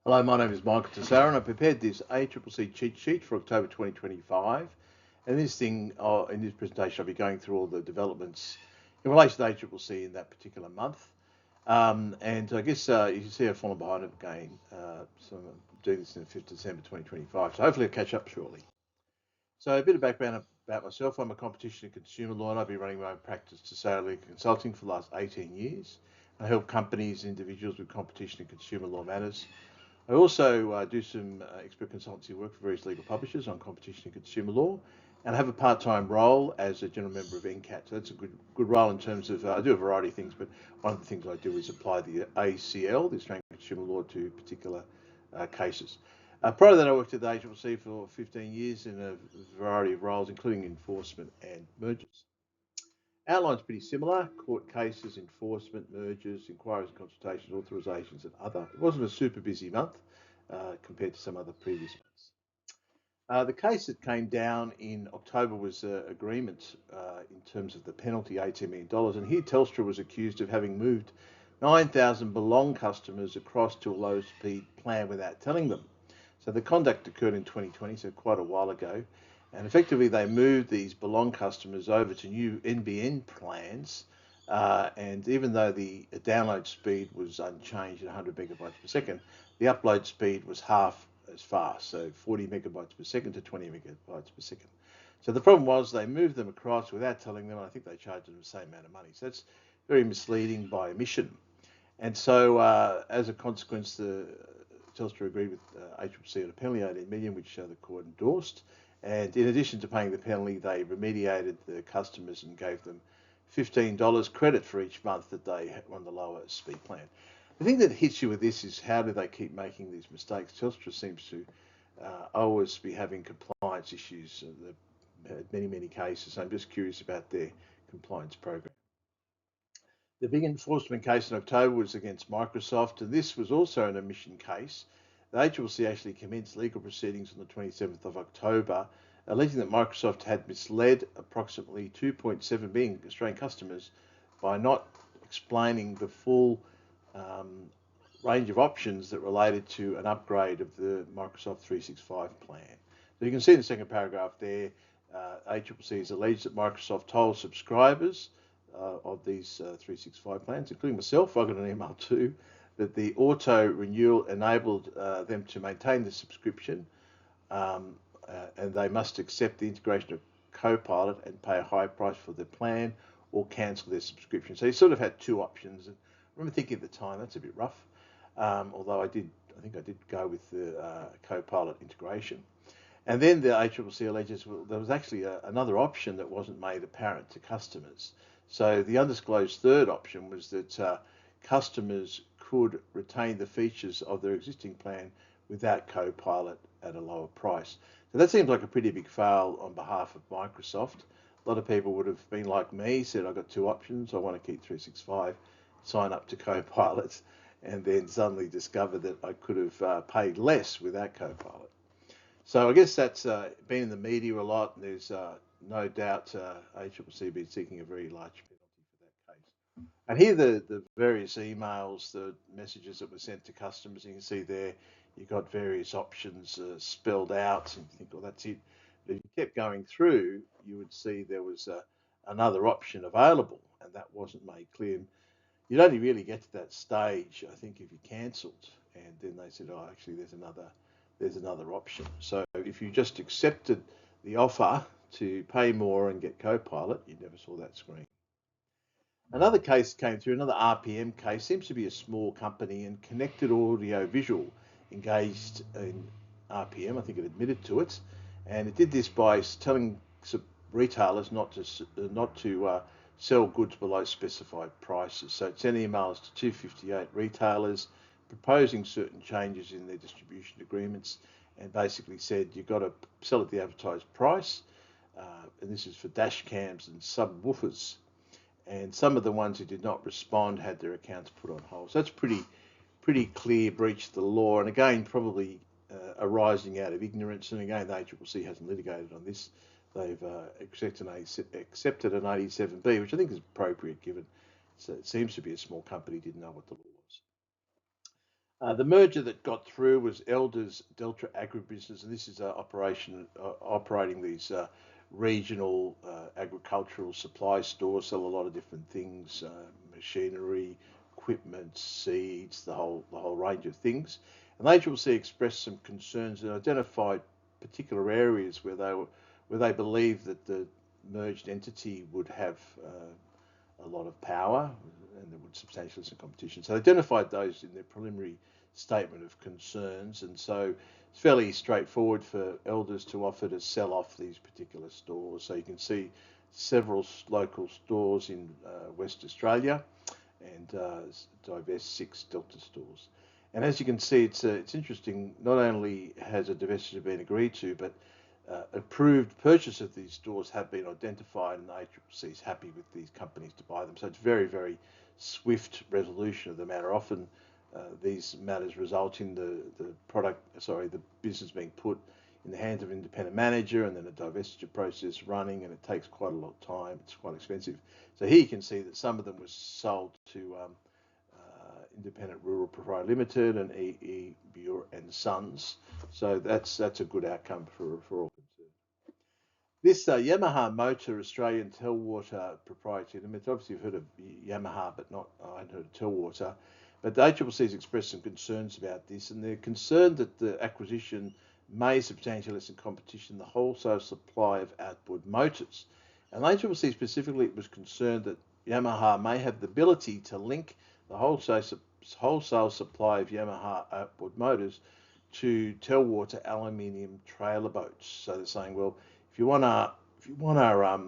Hello, my name is Michael Tessaro and I prepared this ACCC cheat sheet for October 2025. And in this presentation, I'll be going through all the developments in relation to ACCC in that particular month. And I guess you can see I've fallen behind it again. So I'm doing this in the 5th of December 2025. So hopefully I'll catch up shortly. So a bit of background about myself. I'm a competition and consumer lawyer and I've been running my own practice to sale legal consulting for the last 18 years. I help companies and individuals with competition and consumer law matters. I also do some expert consultancy work for various legal publishers on competition and consumer law, and I have a part-time role as a general member of NCAT. So that's a good role in terms of I do a variety of things, but one of the things I do is apply the ACL, the Australian Consumer Law, to particular cases. Prior to that, I worked at the ACCC for 15 years in a variety of roles, including enforcement and mergers. Outline's pretty similar: court cases, enforcement, mergers, inquiries, consultations, authorisations, and other. It wasn't a super busy month compared to some other previous months. The case that came down in October was agreement in terms of the penalty, $18 million. And here Telstra was accused of having moved 9,000 Belong customers across to a low-speed plan without telling them. So the conduct occurred in 2020, so quite a while ago. And effectively, they moved these Belong customers over to new NBN plans. And even though the download speed was unchanged at 100 megabytes per second, the upload speed was half as fast, so 40 megabytes per second to 20 megabytes per second. So the problem was they moved them across without telling them. I think they charged them the same amount of money. So that's very misleading by omission. And so as a consequence, Telstra agreed with ACCC on a penalty of 18 million, which the court endorsed. And in addition to paying the penalty, they remediated the customers and gave them $15 credit for each month that they were on the lower speed plan. The thing that hits you with this is how do they keep making these mistakes? Telstra seems to always be having compliance issues. They've had many cases. I'm just curious about their compliance program. The big enforcement case in October was against Microsoft, and this was also an omission case. The ACCC actually commenced legal proceedings on the 27th of October, alleging that Microsoft had misled approximately 2.7 million Australian customers by not explaining the full range of options that related to an upgrade of the Microsoft 365 plan. So you can see in the second paragraph there, ACCC has alleged that Microsoft told subscribers of these 365 plans, including myself, I got an email too, that the auto renewal enabled them to maintain the subscription, and they must accept the integration of Copilot and pay a high price for the plan or cancel their subscription. So you sort of had two options. I remember thinking at the time that's a bit rough, although I think I did go with the Copilot integration. And then the ACCC alleges there was actually another option that wasn't made apparent to customers. So the undisclosed third option was that customers could retain the features of their existing plan without Copilot at a lower price. So that seems like a pretty big fail on behalf of Microsoft. A lot of people would have been like me, said I've got two options. I want to keep 365, sign up to Copilot, and then suddenly discover that I could have paid less without Copilot. So I guess that's been in the media a lot, and there's no doubt ACCC been seeking a very large penalty for that case. And here the various emails, the messages that were sent to customers, you can see there you've got various options spelled out, and you think, well, that's it. But if you kept going through, you would see there was another option available, and that wasn't made clear. You'd only really get to that stage, I think, if you cancelled, and then they said, oh, actually, there's another option. So if you just accepted the offer to pay more and get Copilot, you never saw that screen. Another case came through, another RPM case, seems to be a small company, and Connected Audio Visual engaged in RPM. I think it admitted to it, and it did this by telling retailers not to sell goods below specified prices. So it sent emails to 258 retailers proposing certain changes in their distribution agreements, and basically said you've got to sell at the advertised price, and this is for dash cams and subwoofers. And some of the ones who did not respond had their accounts put on hold. So that's pretty clear breach of the law, and again probably arising out of ignorance. And again, the ACCC hasn't litigated on this. They've accepted an 87B, which I think is appropriate given it seems to be a small company, didn't know what the law was. The merger that got through was Elders Delta Agribusiness, and this is operating these regional agricultural supply stores, sell a lot of different things, machinery, equipment, seeds, the whole range of things. And the ACCC expressed some concerns and identified particular areas where they believed that the merged entity would have a lot of power and there would substantially some competition. So they identified those in their preliminary statement of concerns, and so it's fairly straightforward for Elders to offer to sell off these particular stores. So you can see several local stores in West Australia and divest 6 Delta stores. And as you can see, it's interesting. Not only has a divestiture been agreed to, but approved purchase of these stores have been identified, and the ACCC is happy with these companies to buy them. So it's very, very swift resolution of the matter. Often these matters result in the business being put in the hands of an independent manager, and then a divestiture process running, and it takes quite a lot of time. It's quite expensive. So here you can see that some of them was sold to Independent Rural Provider Limited and E. Buer and Sons. So that's a good outcome for all concerned. This Yamaha Motor Australian Telwater Proprietary Limited. Obviously, you've heard of Yamaha, but I hadn't heard of Telwater. But the ACCC has expressed some concerns about this, and they're concerned that the acquisition may substantially lessen competition in the wholesale supply of outboard motors. And the ACCC specifically was concerned that Yamaha may have the ability to link the wholesale supply of Yamaha outboard motors to Telwater aluminium trailer boats. So they're saying, well, if you want our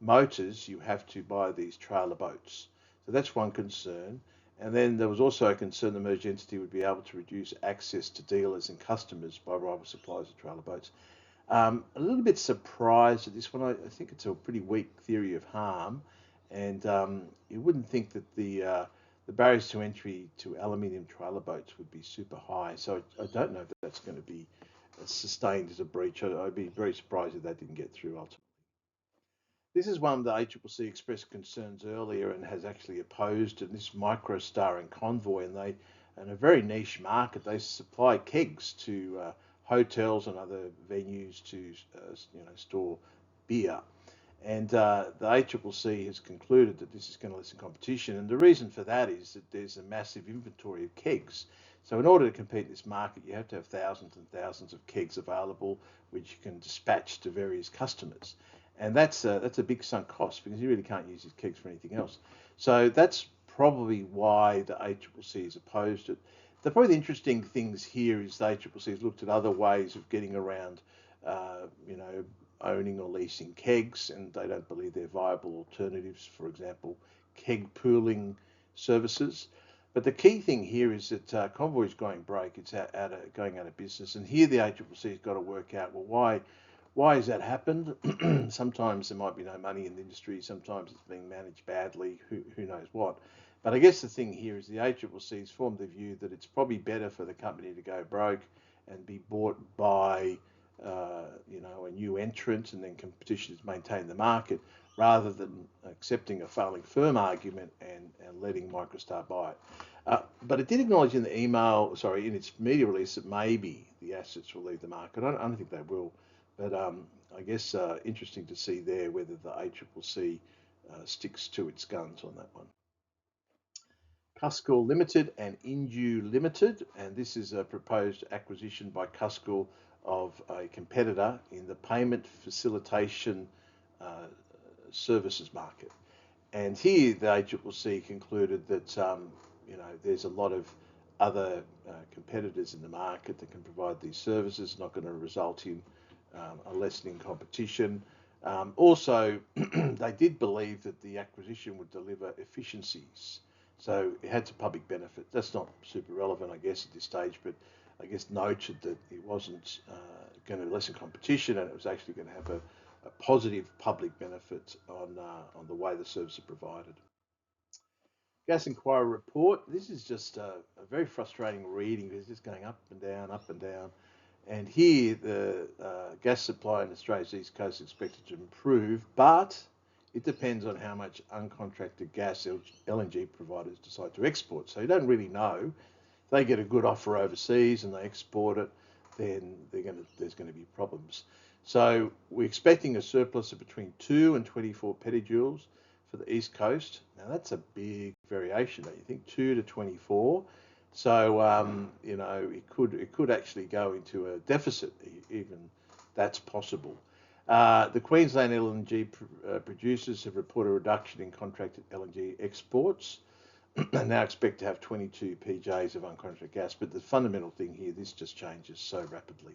motors, you have to buy these trailer boats. So that's one concern. And then there was also a concern the merged entity would be able to reduce access to dealers and customers by rival suppliers of trailer boats. A little bit surprised at this one. I think it's a pretty weak theory of harm, and you wouldn't think that the barriers to entry to aluminium trailer boats would be super high. So I don't know if that's going to be sustained as a breach. I'd be very surprised if that didn't get through ultimately. This is one that ACCC expressed concerns earlier and has actually opposed, and this MicroStar and Convoy, and they, in a very niche market, they supply kegs to hotels and other venues to store beer. And the ACCC has concluded that this is going to lessen competition. And the reason for that is that there's a massive inventory of kegs. So in order to compete in this market, you have to have thousands and thousands of kegs available, which you can dispatch to various customers. And that's a big sunk cost because you really can't use these kegs for anything else. So that's probably why the ACCC is opposed it. Probably the interesting things here is the ACCC has looked at other ways of getting around, owning or leasing kegs, and they don't believe they're viable alternatives. For example, keg pooling services. But the key thing here is that Convoy is going broke. It's going out of business. And here the ACCC has got to work out, well, why has that happened? Sometimes there might be no money in the industry. Sometimes it's being managed badly. Who knows what? But I guess the thing here is the ACCC has formed the view that it's probably better for the company to go broke and be bought by a new entrant, and then competition is maintained in the market, rather than accepting a failing firm argument and letting MicroStar buy it. But it did acknowledge in in its media release, that maybe the assets will leave the market. I don't think they will, but I guess interesting to see there whether the ACCC sticks to its guns on that one. Cuscal Limited and Indu Limited, and this is a proposed acquisition by Cuscal of a competitor in the payment facilitation services market. And here the ACCC concluded that there's a lot of other competitors in the market that can provide these services, not going to result in a lessening competition. Also, they did believe that the acquisition would deliver efficiencies. So it had some public benefit. That's not super relevant, I guess, at this stage, but I guess noted that it wasn't going to lessen competition, and it was actually going to have a positive public benefit on the way the services are provided. Gas Inquiry Report. This is just a very frustrating reading because it's just going up and down, up and down. And here the gas supply in Australia's east coast is expected to improve, but it depends on how much uncontracted gas LNG providers decide to export. So you don't really know. they get a good offer overseas and they export it, then there's going to be problems. So we're expecting a surplus of between 2 and 24 petajoules for the East Coast. Now that's a big variation, don't you think? 2 to 24. So it could actually go into a deficit. Even that's possible. The Queensland LNG producers have reported a reduction in contracted LNG exports and now expect to have 22 PJs of uncontracted gas. But the fundamental thing here, this just changes so rapidly.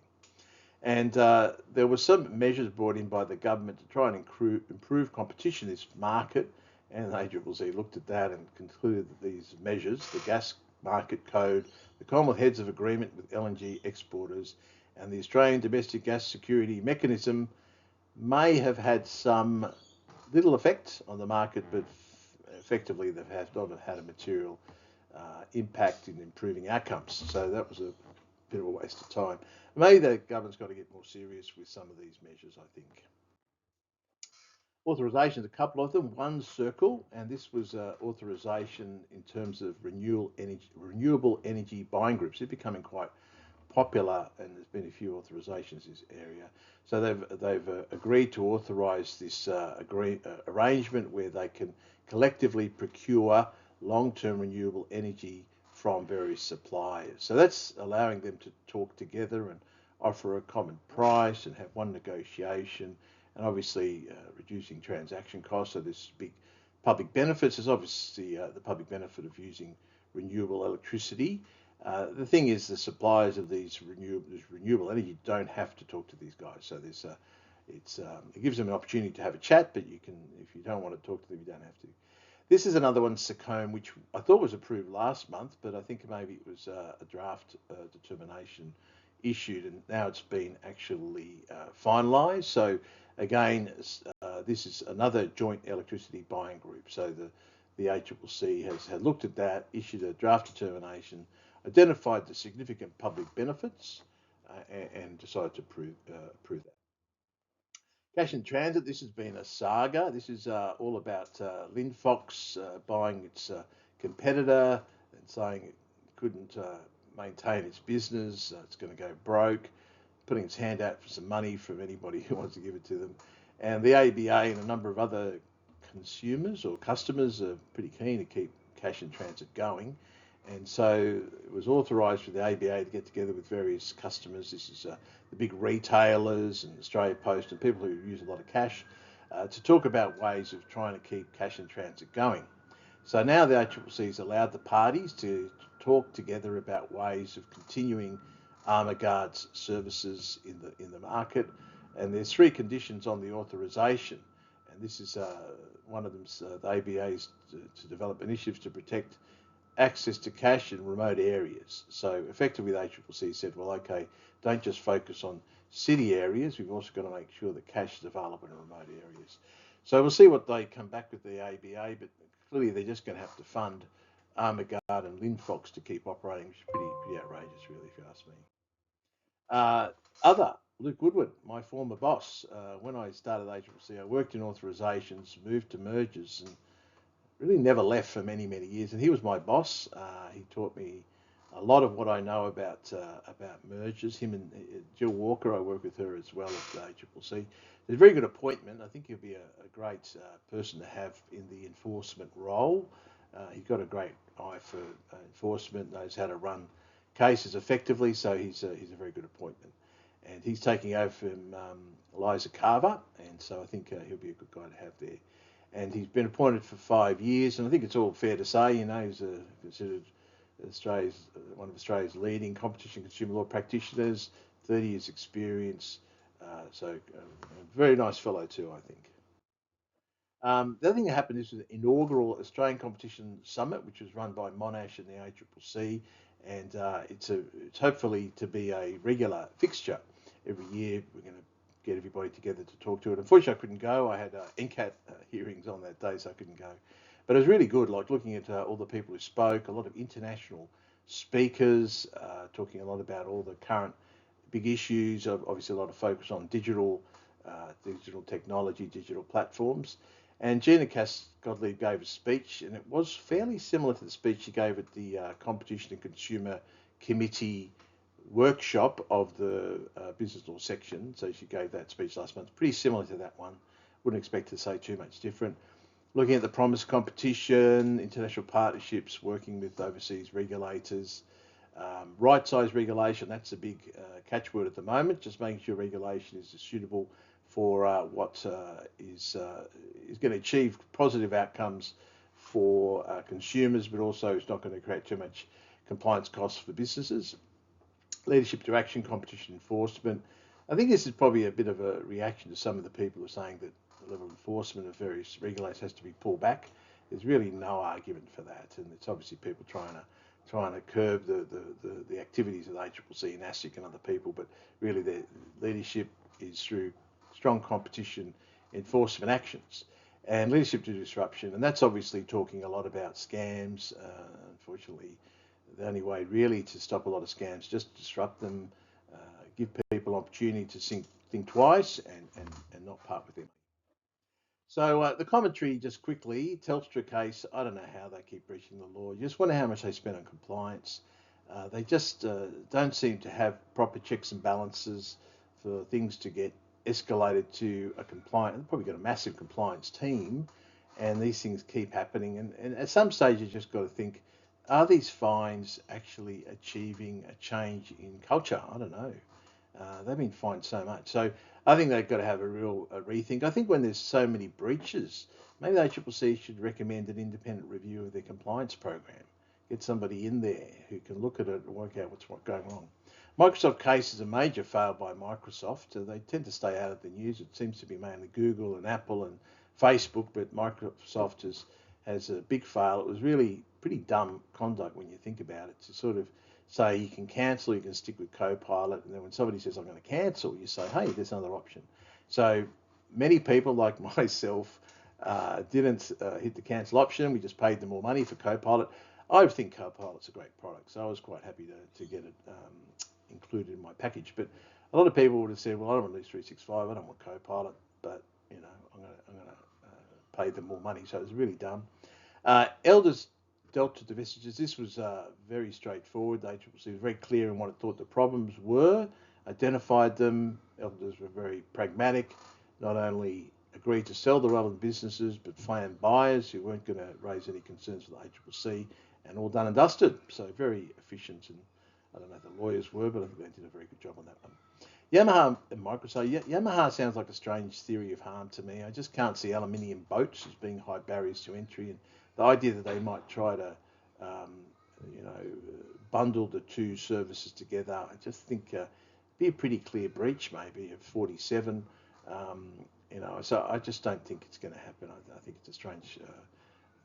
And there were some measures brought in by the government to try and improve competition in this market. And the ACCC looked at that and concluded that these measures, the Gas Market Code, the Commonwealth Heads of Agreement with LNG exporters, and the Australian Domestic Gas Security Mechanism may have had some little effect on the market, but effectively they have not had a material impact in improving outcomes. So that was a bit of a waste of time. Maybe the government's got to get more serious with some of these measures, I think. Authorisations, a couple of them. One Circle, and this was authorisation in terms of renewable energy buying groups. They're becoming quite popular, and there's been a few authorisations in this area. So they've agreed to authorise this arrangement where they can collectively procure long-term renewable energy from various suppliers. So that's allowing them to talk together and offer a common price and have one negotiation, and obviously reducing transaction costs. So there's big public benefits. There's obviously the public benefit of using renewable electricity. The thing is, the suppliers of these renewable energy don't have to talk to these guys. So it gives them an opportunity to have a chat, but you can, if you don't want to talk to them, you don't have to. This is another one, Secome, which I thought was approved last month, but I think maybe it was a draft determination issued, and now it's been actually finalised. So again, this is another joint electricity buying group. So the ACCC has looked at that, issued a draft determination, identified the significant public benefits, and decided to approve that. Cash in transit, this has been a saga. This is all about Linfox buying its competitor and saying it couldn't maintain its business, it's going to go broke, putting its hand out for some money from anybody who wants to give it to them. And the ABA and a number of other consumers or customers are pretty keen to keep cash in transit going. And so it was authorised for the ABA to get together with various customers. This is the big retailers and Australia Post and people who use a lot of cash to talk about ways of trying to keep cash in transit going. So now the ACCC has allowed the parties to talk together about ways of continuing Armaguard's services in the market. And there's 3 conditions on the authorisation. And this is one of them's the ABA's to develop initiatives to protect access to cash in remote areas. So effectively the ACCC said, well, okay, don't just focus on city areas, we've also got to make sure that cash is available in remote areas. So we'll see what they come back with the ABA, but clearly they're just going to have to fund Armaguard and Linfox to keep operating, which is pretty outrageous, really, if you ask me. Luke Woodward, my former boss, when I started ACCC, I worked in authorisations, moved to mergers, and really never left for many, many years. And he was my boss. He taught me a lot of what I know about mergers. Him and Jill Walker, I work with her as well at the ACCC. It's a very good appointment. I think he'll be a great person to have in the enforcement role. He's got a great eye for enforcement, knows how to run cases effectively, so he's a very good appointment. And he's taking over from Eliza Carver, and so I think he'll be a good guy to have there. And he's been appointed for 5 years, and I think it's all fair to say, he's considered one of Australia's leading competition consumer law practitioners, 30 years experience, so a very nice fellow too, I think. The other thing that happened is the inaugural Australian Competition Summit, which was run by Monash and the ACCC, and it's hopefully to be a regular fixture every year. We're going to get everybody together to talk to it. Unfortunately, I couldn't go. I had NCAT hearings on that day, so I couldn't go. But it was really good, like looking at all the people who spoke, a lot of international speakers, talking a lot about all the current big issues, obviously a lot of focus on digital technology, digital platforms. And Gina Gottlieb gave a speech, and it was fairly similar to the speech she gave at the Competition and Consumer Committee workshop of the business law section. So she gave that speech last month, pretty similar to that one. Wouldn't expect to say too much different. Looking at the promise competition, international partnerships, working with overseas regulators, right-size regulation, that's a big catchword at the moment, just making sure regulation is suitable for what is going to achieve positive outcomes for consumers, but also it's not going to create too much compliance costs for businesses. Leadership to action, competition enforcement. I think this is probably a bit of a reaction to some of the people who are saying that the level of enforcement of various regulators has to be pulled back. There's really no argument for that, and it's obviously people trying to curb the activities of the ACCC and ASIC and other people, but really their leadership is through strong competition enforcement actions and leadership to disruption, and that's obviously talking a lot about scams. Unfortunately, the only way really to stop a lot of scams, just disrupt them, give people opportunity to think twice and not part with them. So the commentary, just quickly, Telstra case, I don't know how they keep breaching the law. You just wonder how much they spend on compliance. They just don't seem to have proper checks and balances for things to get escalated to a compliant. They've probably got a massive compliance team, and these things keep happening. And at some stage, you just got to think, are these fines actually achieving a change in culture? I don't know. They've been fined so much. So I think they've got to have a real rethink. I think when there's so many breaches, maybe the ACCC should recommend an independent review of their compliance program. Get somebody in there who can look at it and work out what's going wrong. Microsoft case is a major fail by Microsoft. They tend to stay out of the news. It seems to be mainly Google and Apple and Facebook, but Microsoft has a big fail. It was really pretty dumb conduct when you think about it, to sort of say you can cancel, you can stick with Copilot, and then when somebody says I'm going to cancel, you say, hey, there's another option. So many people like myself didn't hit the cancel option. We just paid them more money for Copilot. I think Copilot's a great product, so I was quite happy to get it included in my package. But a lot of people would have said, well, I don't want to lose 365, I don't want Copilot, but I'm going to pay them more money. So it was really dumb. Elders dealt with the messages. This was very straightforward. The ACCC was very clear in what it thought the problems were, identified them. Elders were very pragmatic, not only agreed to sell the relevant businesses, but found buyers who weren't going to raise any concerns for the ACCC, and all done and dusted. So very efficient, and I don't know if the lawyers were, but I think they did a very good job on that one. Yamaha and Microsoft. Yamaha sounds like a strange theory of harm to me. I just can't see aluminium boats as being high barriers to entry, and the idea that they might try to, bundle the two services together, I just think be a pretty clear breach maybe of 47. So I just don't think it's going to happen. I think it's a strange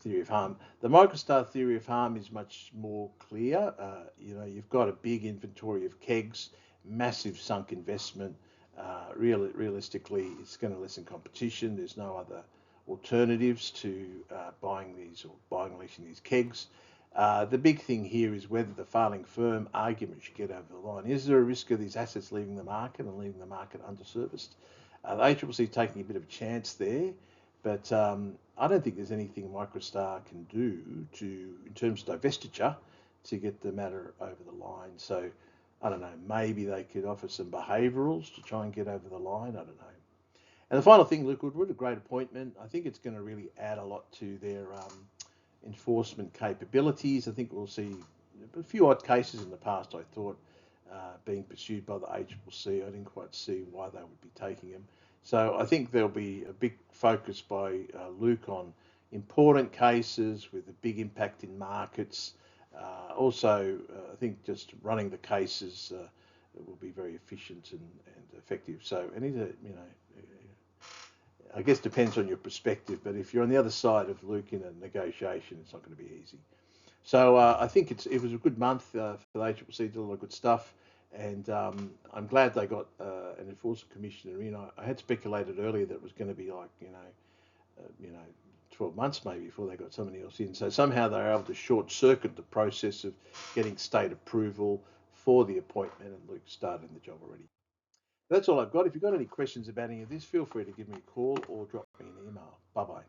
theory of harm. The MicroStar theory of harm is much more clear. You've got a big inventory of kegs, massive sunk investment. Realistically, it's going to lessen competition. There's no other alternatives to buying and leasing these kegs. The big thing here is whether the failing firm argument should get over the line. Is there a risk of these assets leaving the market and leaving the market underserviced? The ACCC is taking a bit of a chance there, but I don't think there's anything Microstar can do in terms of divestiture, to get the matter over the line. So I don't know, maybe they could offer some behaviourals to try and get over the line. I don't know. And the final thing, Luke Woodward, a great appointment. I think it's going to really add a lot to their enforcement capabilities. I think we'll see a few odd cases in the past, I thought, being pursued by the ACCC. I didn't quite see why they would be taking them. So I think there'll be a big focus by Luke on important cases with a big impact in markets. I think just running the cases will be very efficient and effective. So, I guess depends on your perspective, but if you're on the other side of Luke in a negotiation, it's not going to be easy. So I think it was a good month for the ACCC, did a lot of good stuff, and I'm glad they got an enforcement commissioner in. I had speculated earlier that it was going to be like 12 months maybe before they got somebody else in. So somehow they were able to short circuit the process of getting state approval for the appointment, and Luke started in the job already. That's all I've got. If you've got any questions about any of this, feel free to give me a call or drop me an email. Bye-bye.